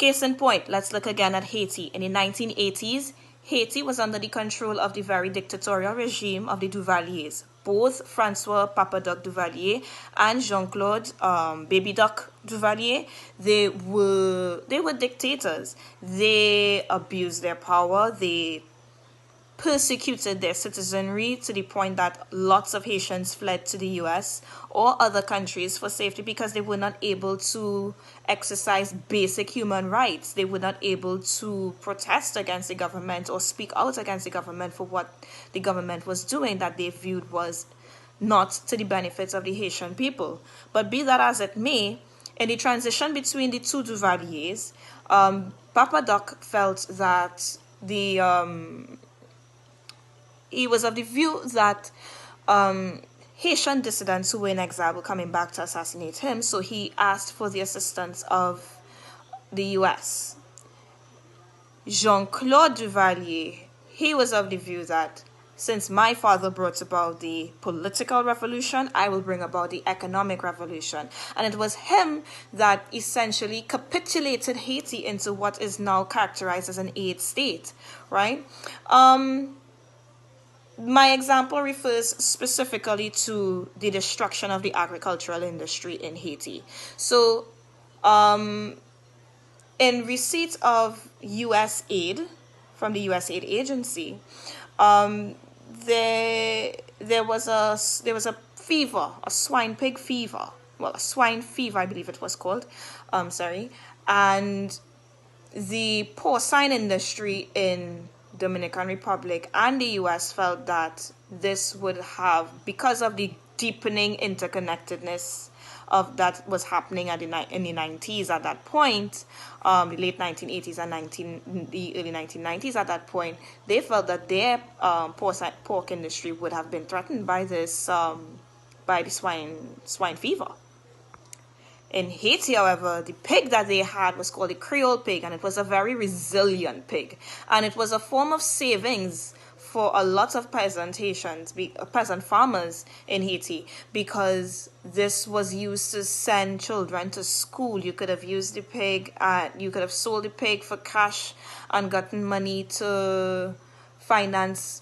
Case in point, let's look again at Haiti. In the 1980s, Haiti was under the control of the very dictatorial regime of the Duvaliers. Both Francois Papa-Doc Duvalier and Jean-Claude Baby Doc Duvalier, they were dictators. They abused their power. They persecuted their citizenry to the point that lots of Haitians fled to the US or other countries for safety because they were not able to exercise basic human rights. They were not able to protest against the government or speak out against the government for what the government was doing that they viewed was not to the benefits of the Haitian people. But be that as it may, in the transition between the two Duvaliers, Papa Doc felt that he was of the view that Haitian dissidents who were in exile were coming back to assassinate him, so he asked for the assistance of the US. Jean-Claude Duvalier, he was of the view that since my father brought about the political revolution, I will bring about the economic revolution. And it was him that essentially capitulated Haiti into what is now characterized as an aid state, right? My example refers specifically to the destruction of the agricultural industry in Haiti. So, in receipt of U.S. aid from the U.S. aid agency, there was a fever, a swine pig fever. Well, a swine fever, I believe it was called. And the porcine industry in Dominican Republic and the US felt that this would have, because of the deepening interconnectedness of that was happening in the 90s at that point, the late 1980s and the early 1990s at that point, they felt that their pork industry would have been threatened by this, by the swine fever. In Haiti, however, the pig that they had was called the Creole pig, and it was a very resilient pig. And it was a form of savings for a lot of peasant farmers in Haiti, because this was used to send children to school. You could have used the pig, you could have sold the pig for cash and gotten money to finance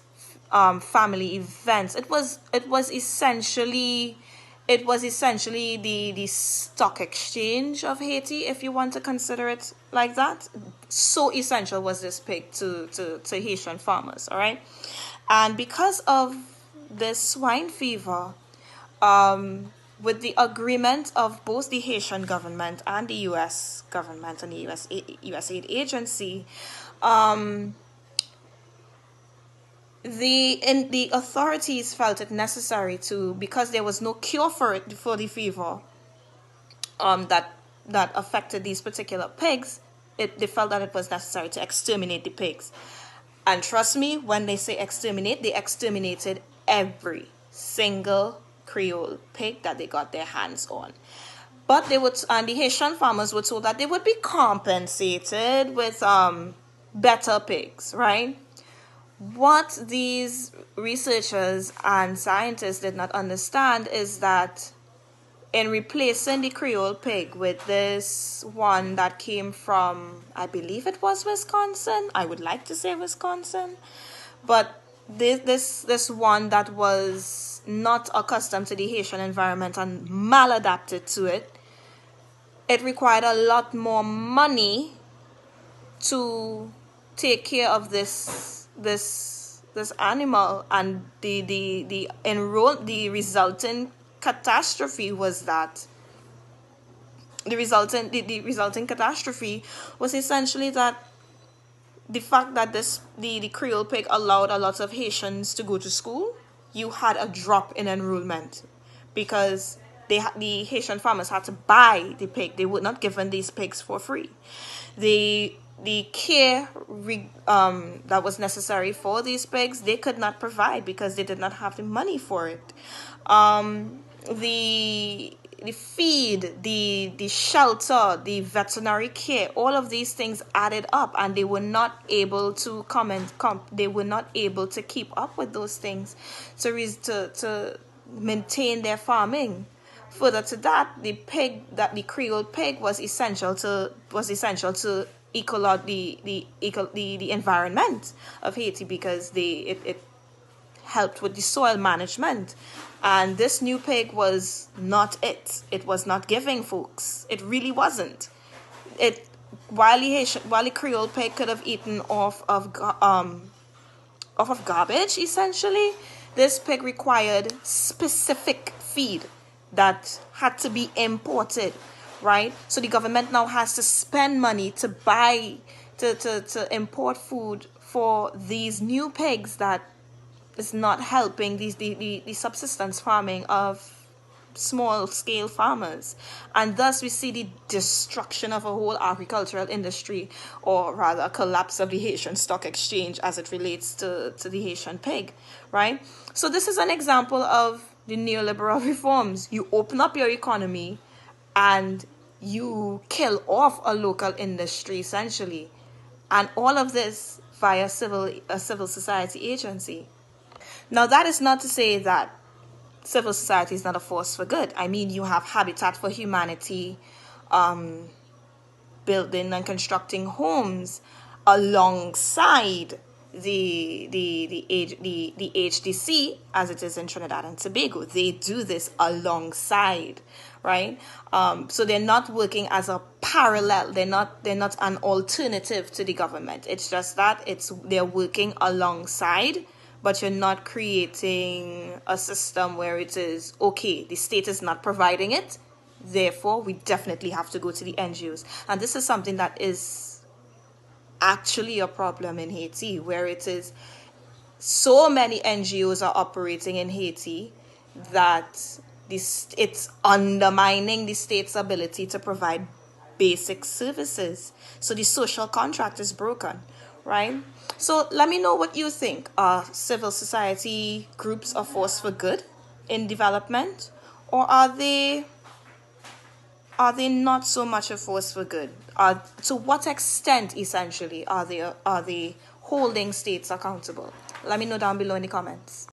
family events. It was essentially the stock exchange of Haiti, if you want to consider it like that. So essential was this pig to Haitian farmers, all right? And because of this swine fever, with the agreement of both the Haitian government and the U.S. government and the U.S. aid agency, the authorities felt it necessary to, because there was no cure for the fever that affected these particular pigs, they felt that it was necessary to exterminate the pigs. And trust me, when they say exterminate, they exterminated every single Creole pig that they got their hands on. But and the Haitian farmers were told that they would be compensated with better pigs, right? What these researchers and scientists did not understand is that in replacing the Creole pig with this one that came from, I believe it was Wisconsin. I would like to say Wisconsin. But this one that was not accustomed to the Haitian environment and maladapted to it, it required a lot more money to take care of this animal, and the resulting catastrophe was that the resulting catastrophe was essentially that the fact that the Creole pig allowed a lot of Haitians to go to school, you had a drop in enrollment because the Haitian farmers had to buy the pig. They were not given these pigs for free. The care that was necessary for these pigs, they could not provide because they did not have the money for it. The feed, the shelter, the veterinary care, all of these things added up, and they were not able to they were not able to keep up with those things to maintain their farming. Further to that, the Creole pig was essential to the environment of Haiti, because it helped with the soil management. And this new pig was not it. It was not giving, folks. It really wasn't. It while the Creole pig could have eaten off of garbage, essentially, this pig required specific feed that had to be imported, right? So the government now has to spend money to buy to import food for these new pigs that is not helping the subsistence farming of small scale farmers. And thus we see the destruction of a whole agricultural industry, or rather a collapse of the Haitian stock exchange as it relates to the Haitian pig, right? So this is an example of the neoliberal reforms. You open up your economy and you kill off a local industry, essentially, and all of this via a civil society agency. Now, that is not to say that civil society is not a force for good. I mean, you have Habitat for Humanity building and constructing homes alongside the HDC, as it is in Trinidad and Tobago. They do this alongside, right? So they're not working as a parallel. They're not an alternative to the government. It's just that they're working alongside, but you're not creating a system where it is, okay, the state is not providing it, therefore we definitely have to go to the NGOs. And this is something that is actually a problem in Haiti, where it is so many NGOs are operating in Haiti that it's undermining the state's ability to provide basic services. So the social contract is broken, right? So let me know what you think. Are civil society groups a force for good in development, or are they not so much a force for good? To what extent, essentially, are they holding states accountable? Let me know down below in the comments.